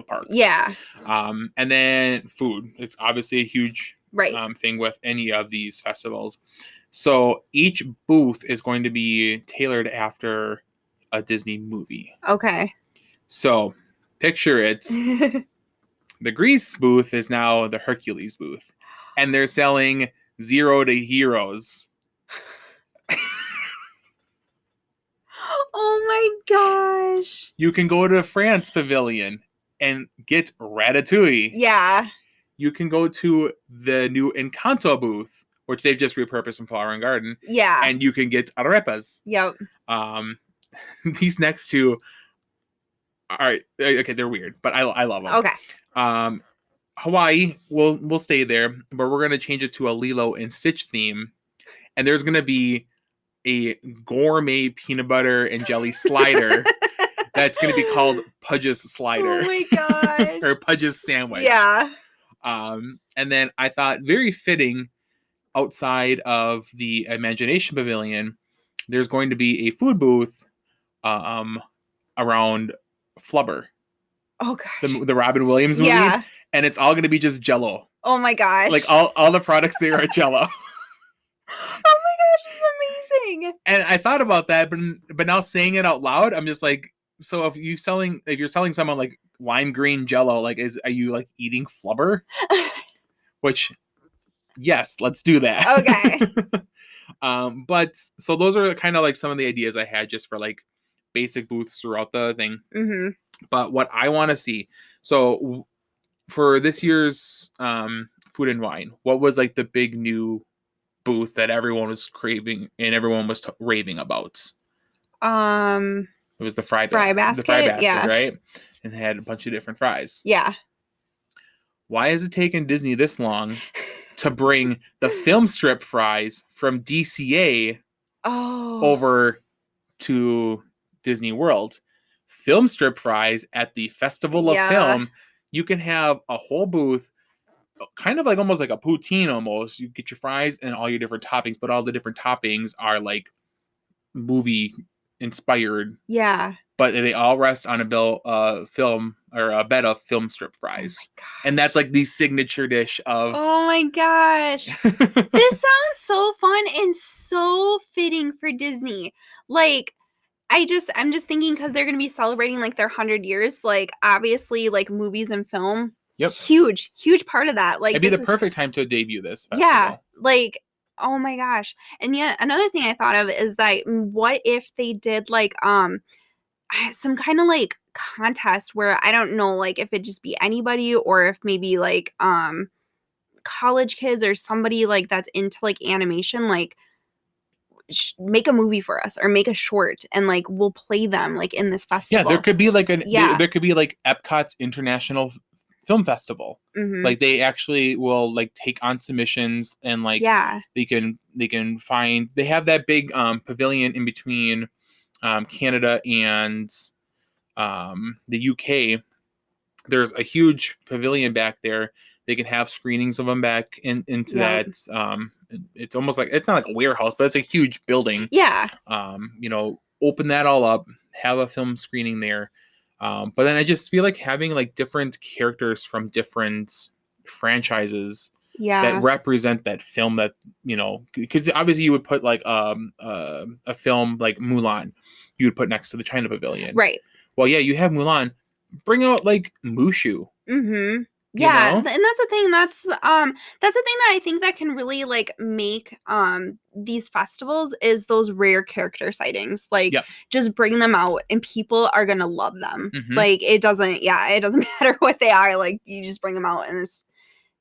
park. Yeah. And then food. It's obviously a huge Right. thing with any of these festivals. So each booth is going to be tailored after a Disney movie. Okay. So picture it. The Grease booth is now the Hercules booth. And they're selling Zero to Heroes. Oh my gosh. You can go to France Pavilion and get Ratatouille. Yeah. You can go to the new Encanto booth, which they've just repurposed from Flower and Garden. Yeah. And you can get arepas. Yep. These next two are okay. They're weird, but I love them. Okay. Hawaii, we'll stay there, but we're gonna change it to a Lilo and Stitch theme, and there's gonna be a gourmet peanut butter and jelly slider that's gonna be called Pudge's Slider. Oh my gosh. Or Pudge's Sandwich. Yeah. And then I thought very fitting outside of the Imagination Pavilion, there's going to be a food booth around Flubber. Oh gosh. The Robin Williams movie. Yeah. And it's all going to be just Jell-O. Oh my gosh. Like all the products there are Jell-O. Oh my gosh, this is amazing. And I thought about that, but now saying it out loud, I'm just like, so if you're selling someone like lime green Jell-O, like are you like eating Flubber? Which, yes, let's do that. Okay. But so those are kind of like some of the ideas I had just for like basic booths throughout the thing. Mm-hmm. But what I want to see, so for this year's food and wine, what was like the big new booth that everyone was craving and everyone was raving about? It was the fry basket, yeah. right? And it had a bunch of different fries. Yeah. Why has it taken Disney this long to bring the film strip fries from DCA over to Disney World? Film strip fries at the Festival of Film, you can have a whole booth, kind of like almost like a poutine almost. You get your fries and all your different toppings, but all the different toppings are like movie inspired. Yeah. but they all rest on a film or a bed of film strip Oh my fries, and that's gosh. like the signature dish of. Oh my gosh. This sounds so fun and so fitting for Disney. Like, I'm just thinking because they're going to be celebrating like their 100 years. Like, obviously, like movies and film, Yep, huge part of that. it'd Like, be this the is, perfect time to debut this yeah, festival. like, oh my gosh. And yet, another thing I thought of is that what if they did like, some kind of like contest where I don't know, like, if it just be anybody or if maybe like, college kids or somebody like that's into like animation, like make a movie for us or make a short and like we'll play them like in this Yeah, there festival. could be like Yeah. there could be like Epcot's International Film Festival. Mhm. Like they actually will like take on submissions, and like Yeah. they can find, they have that big pavilion in between Canada and the UK. There's a huge pavilion back there. They can have screenings of them back into Yeah. that. It's almost like, it's not like a warehouse, but it's a huge building. Yeah. Open that all up, have a film screening there. But then I just feel like having like different characters from different franchises that Yeah. represent that film, that because obviously you would put like a film like Mulan, you would put next to the China Pavilion. Right. Well, yeah, you have Mulan. Bring out like Mushu, Mhm. you Yeah, know? and that's the thing. That's the thing that I think that can really like make these festivals is those rare character sightings. Like, Yep. just bring them out and people are gonna love them. Mm-hmm. Like, it doesn't matter what they are. Like, you just bring them out and it's,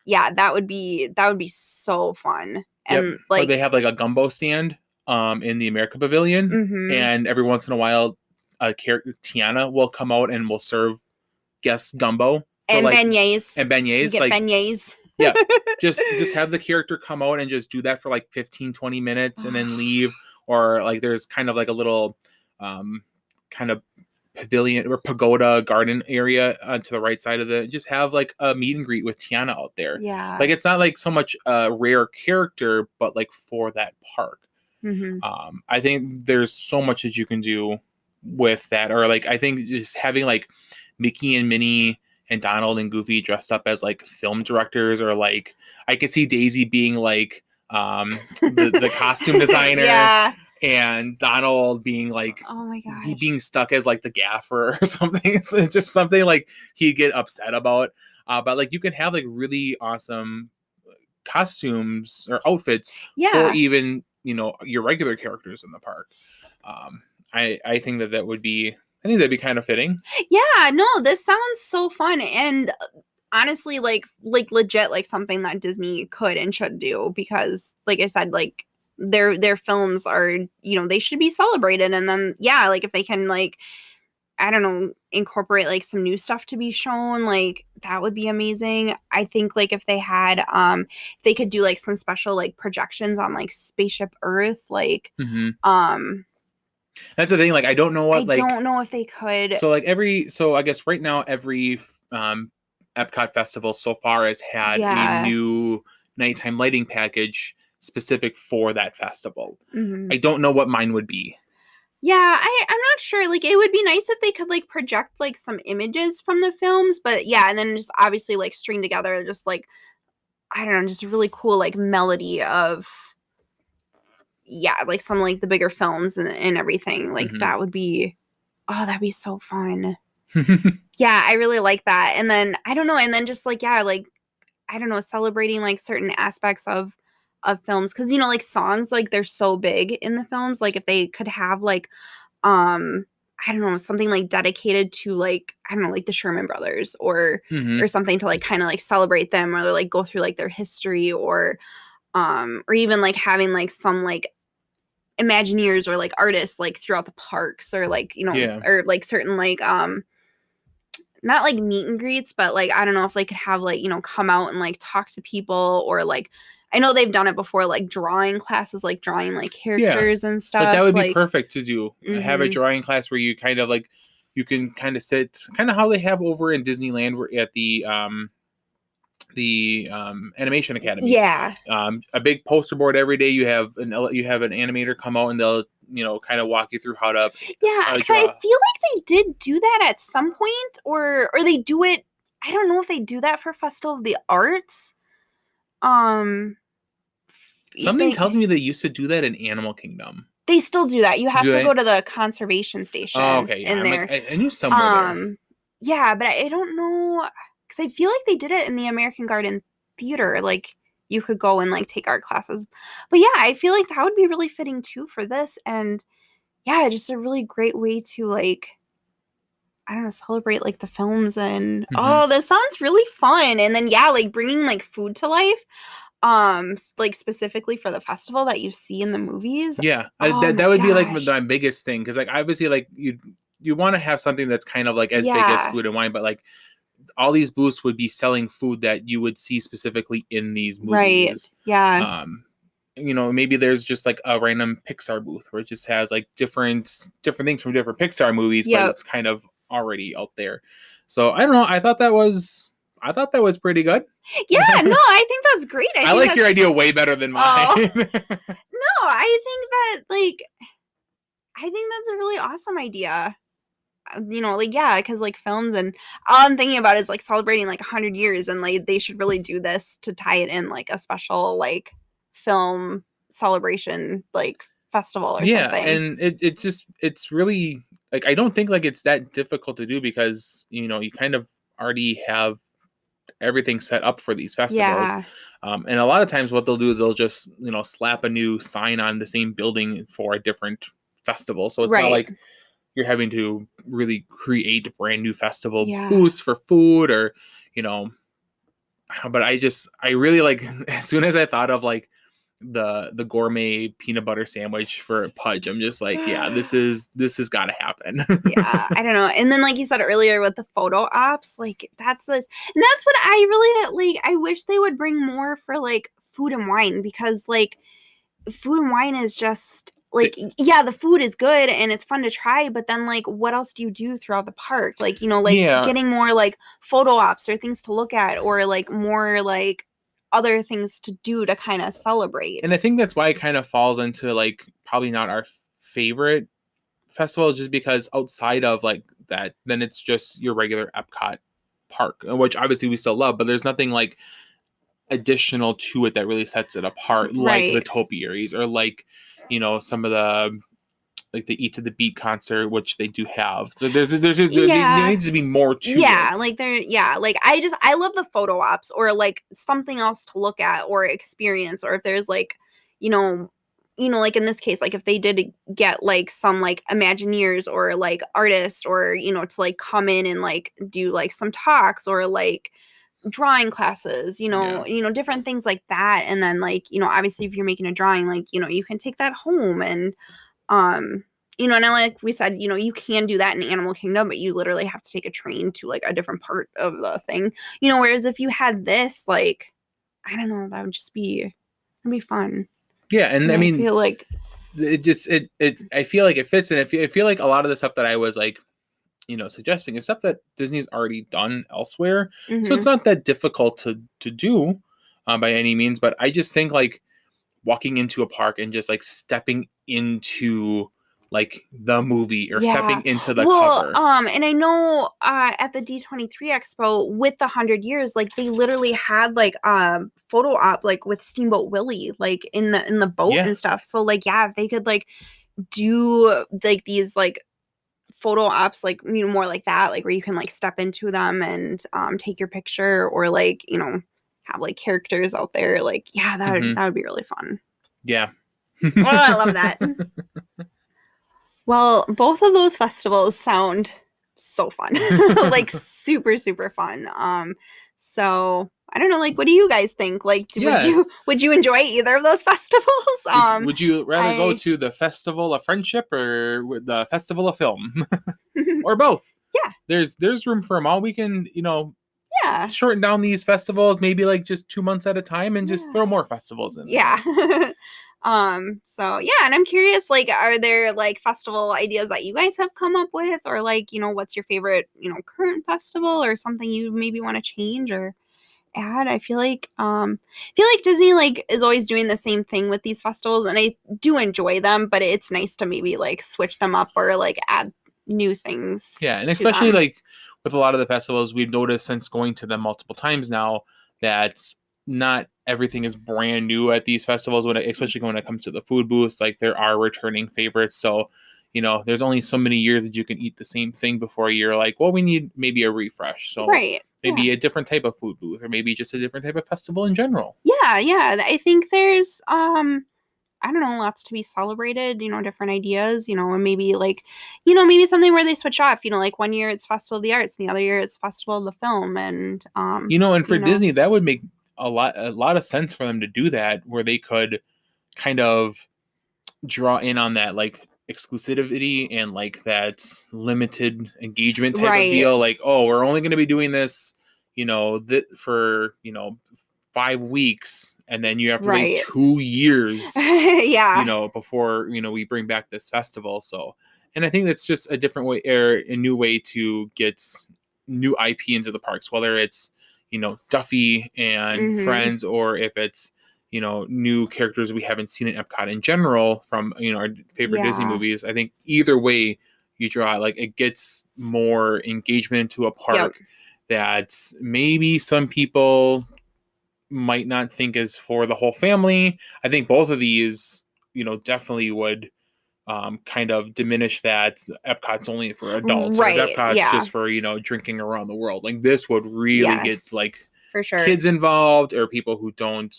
yeah, that would be so fun. Yep. And Or like, they have like a gumbo stand in the America Pavilion, mhm. and every once in a while, a character Tiana will come out and will serve guests gumbo for And like beignets. and You beignets. get Like, beignets. yeah, just have the character come out and just do that for like 15-20 minutes and then leave. Or like there's kind of like a little kind of pavilion or pagoda garden area to the right side of the, just have like a meet and greet with Tiana out there. Yeah. Like it's not like so much a rare character, but like for that park. Mhm. I think there's so much that you can do with that. Or like I think just having like Mickey and Minnie and Donald and Goofy dressed up as like film directors, or like I could see Daisy being like the costume designer, Yeah. and Donald being like Oh my he gosh. being stuck as like the gaffer or something. It's just something like he'd get upset about. But like you can have like really awesome costumes or outfits for Yeah. even your regular characters in the park. Um, I think that would be, I think that'd be kind of fitting. Yeah, no, this sounds so fun and honestly like legit like something that Disney could and should do because like I said, like their films are, they should be celebrated and then yeah, like if they can like I don't know, incorporate like some new stuff to be shown, like that would be amazing. I think like if they had if they could do like some special like projections on like Spaceship Earth, like Mm-hmm. um That's the thing. Like I don't know I what like don't know if they could. so like I guess right now every Epcot festival so far has had a Yeah. new nighttime lighting package specific for that festival. Mhm. I don't know what mine would be. Yeah, I'm not sure. Like, it would be nice if they could like project like some images from the films, but yeah, and then just obviously like string together just like I don't know, just a really cool like melody of yeah, like some like the bigger films and everything. Like Mm-hmm. that would be that'd be so fun. Yeah, I really like that. And then I don't know, and then just like yeah, like I don't know, celebrating like certain aspects of films because like songs like they're so big in the films. Like if they could have like um I don't know, something like dedicated to like I don't know, like the Sherman brothers Mm-hmm. or something to like kind of like celebrate them or like go through like their history or even like having like some like Imagineers or like artists like throughout the parks or like Yeah. or like certain like not like meet and greets, but like I don't know if they could have like come out and like talk to people or like I know they've done it before, like drawing classes, like drawing like Yeah. characters and Like that stuff. would be Like, perfect to do. Have a mm-hmm. drawing class where you kind of like you can kind of sit, kind of how they have over in Disneyland, where at the the animation academy. Yeah. A big poster board every day. You have an animator come out and they'll kind of walk you through Yeah, how to because I draw. feel like they did do that at some point, or they do it. I don't know if they do that for Festival of the Arts. Um, Something they tells me they used to do that in Animal Kingdom. they still do that. You have Do to they? go to the conservation Oh, station okay, yeah. in I'm like there. I knew somewhere there. Um, yeah, but I don't know because I feel like they did it in the American Garden Theater. Like you could go and like take art classes. But yeah, I feel like that would be really fitting too for this. And yeah, just a really great way to like I don't know, celebrate like the films and Hmm. oh, this sounds really fun. And then yeah, like bringing like food to life, like specifically for the festival that you see in the movies. Yeah, Oh that my would be like gosh. my biggest thing because like obviously like you want to have something that's kind of like as big as Yeah, Food and Wine, but like all these booths would be selling food that you would see specifically in these right. movies. Yeah. Um, maybe there's just like a random Pixar booth where it just has like different things from different Pixar movies, but Yep. it's kind of already out there. So I don't know. I thought that was pretty good. Yeah, no, I think that's great. I I think like your that's idea way better than mine. oh no, I think that like I think that's a really awesome idea. Like yeah, because like films and all I'm thinking about is like celebrating like 100 years and like they should really do this to tie it in like a special like film celebration like festival or Yeah, something. and it's really like I don't think like it's that difficult to do because you kind of already have everything set up for these festivals. Yeah, And a lot of times what they'll do is they'll just slap a new sign on the same building for a different festival. So it's not right. like you're having to really create brand new festival Yeah. booths for food or you know but I really like as soon as I thought of like the gourmet peanut butter sandwich for Pudge, I'm just like, yeah, this has got to happen. Yeah, I don't know. And then like you said earlier with the photo ops, like and that's what I really like I wish they would bring more for like food and wine because like food and wine is just like yeah, the food is good and it's fun to try, but then like what else do you do throughout the park? Like, like Yeah, getting more like photo ops or things to look at or like more like other things to do to kind of and I celebrate. think that's why it kind of falls into like probably not our favorite festival, just because outside of like that, then it's just your regular Epcot park, which obviously we still love, but there's nothing like additional to it that really sets it apart, like the Right. topiaries or like some of the like the Eat to the Beat concert, which they do have. So there Yeah. needs to be more to Yeah, it. like like I love the photo ops or like something else to look at or experience or if there's like, you know, like in this case, like if they did get like some like Imagineers or like artists or, to like come in and like do like some talks or like drawing classes, Yeah. different things like that. And then like, obviously if you're making a drawing, like, you can take that home and um, and like we said, you can do that in Animal Kingdom, but you literally have to take a train to like a different part of the thing. Whereas if you had this, like, I don't know, that would just it'd be fun. Yeah, and And I I mean, feel like, it just it I feel like it fits, and I feel like a lot of the stuff that I was like suggesting is stuff that Disney's already done elsewhere. So it's hmm not that difficult to do by any means. But I just think like walking into a park and just like stepping into like the movie or yeah. stepping into the Well, cover. and I know at the D23 Expo with the 100 years, like they literally had like photo op like with Steamboat Willie like in the boat Yeah. and stuff. So like yeah, they could like do like these like photo ops like more like that like where you can like step into them and take your picture or like have like characters out there like yeah Hmm. that would be really fun. Yeah. Oh, I love that. Well, both of those festivals sound so fun. Like super super fun. So I don't know, like what do you guys think? Like would Yeah. you enjoy either of those festivals? Would you rather go I to the Festival of Friendship or the Festival of Film or both? yeah, There's room for them all. We can yeah. shorten down these festivals, maybe like just 2 months at a time, and just Yeah. throw more festivals in there. Yeah. So yeah, and I'm curious, like, are there like festival ideas that you guys have come up with, or like, what's your favorite, current festival or something you maybe want to change or add? I feel like Disney like is always doing the same thing with these festivals, and I do enjoy them, but it's nice to maybe like switch them up or like add new things Yeah, and to especially them. like with a lot of the festivals, we've noticed since going to them multiple times now that not everything is brand new at these festivals. Especially when it comes to the food booths, like there are returning favorites. So, there's only so many years that you can eat the same thing before you're like, well, we need maybe a refresh. So Right. Yeah. maybe a different type of food booth, or maybe just a different type of festival in general. Yeah, yeah. I think there's I don't know, lots to be celebrated, different ideas, and maybe like, maybe something where they switch off, like one year it's Festival of the Arts and the other year it's Festival of the Film and And for Disney, that would make a lot of sense for them to do that, where they could kind of draw in on that like exclusivity and like that limited engagement type of right. deal. Like, oh, we're only going to be doing this, for 5 weeks, and then you have to wait Right. 2 years, Yeah. before we bring back this festival. So, and I think that's just a different way, or a new way to get new IP into the parks, whether it's Duffy and Mhm. Friends, or if it's new characters we haven't seen in Epcot in general from our favorite Disney Yeah. movies. I think either way you draw, like, it gets more engagement into a Yep. park that maybe some people might not think is for the whole family. I think both of these, definitely would kind of diminish that Epcot's only for adults, or Right. Epcot's Yeah. just for drinking around the world. Like, this would really get Yes. like For sure. kids involved, or people who don't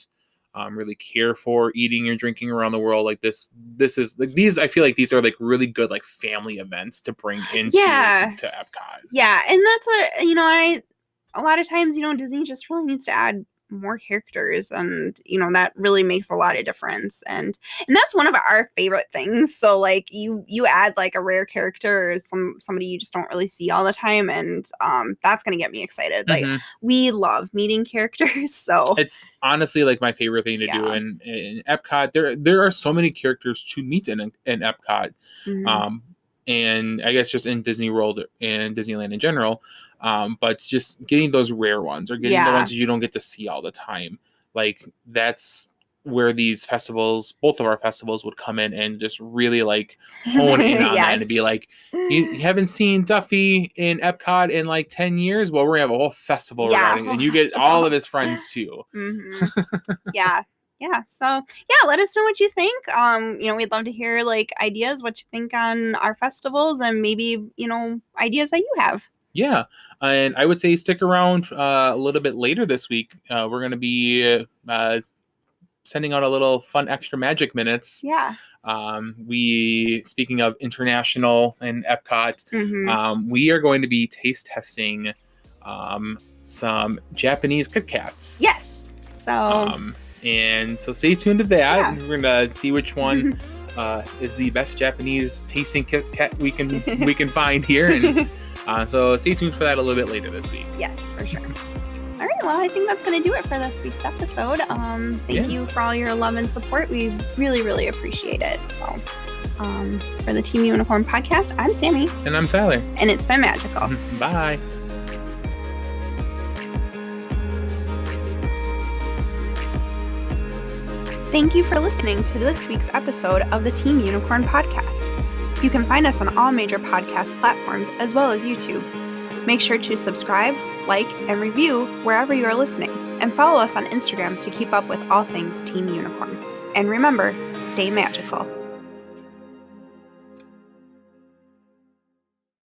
really care for eating or drinking around the world. Like, this is like, these, I feel like these are like really good like family events to bring into Yeah. to Epcot. Yeah, and that's what, I a lot of times, Disney just really needs to add more characters and, that really makes a lot of difference. And that's one of our favorite things. So like you add like a rare character or somebody you just don't really see all the time, and that's going to get me excited. Like Mm-hmm. we love meeting characters, so It's honestly like my favorite thing to do yeah. in Epcot. There are so many characters to meet in Epcot, Mhm. um, and I guess just in Disney World and Disneyland in general. But just getting those rare ones, or getting the Yeah. ones that you don't get to see all the time, like that's where these festivals, both of our festivals, would come in and just really like hone in on that and be Yes. like, you haven't seen Duffy in Epcot in like 10 years? Well, we're going to have a whole festival Yeah, regarding it, whole and you get all festival. of his friends too. Mhm. Yeah. Yeah. So yeah, let us know what you think. We'd love to hear like ideas, what you think on our festivals, and maybe, ideas that you have. Yeah. And I would say stick around a little bit later this week. We're going to be sending out a little fun extra magic minutes. Yeah. We, speaking of international and Epcot, Mm-hmm. we are going to be taste testing some Japanese Kit Kats. Yes. So And so stay tuned to that. yeah. We're gonna see which one is the best Japanese tasting Kit Kat we can find here, and so stay tuned for that a little bit later this week. Yes, for sure. All right, well, I think that's going to do it for this week's episode. Thank you for all your love and support. We really, really appreciate it. So, for the Team Unicorn podcast, I'm Sammy. And I'm Tyler. And it's been magical. Bye. Thank you for listening to this week's episode of the Team Unicorn podcast. You can find us on all major podcast platforms as well as YouTube. Make sure to subscribe, like, and review wherever you are listening, and follow us on Instagram to keep up with all things Team Unicorn. And remember, stay magical.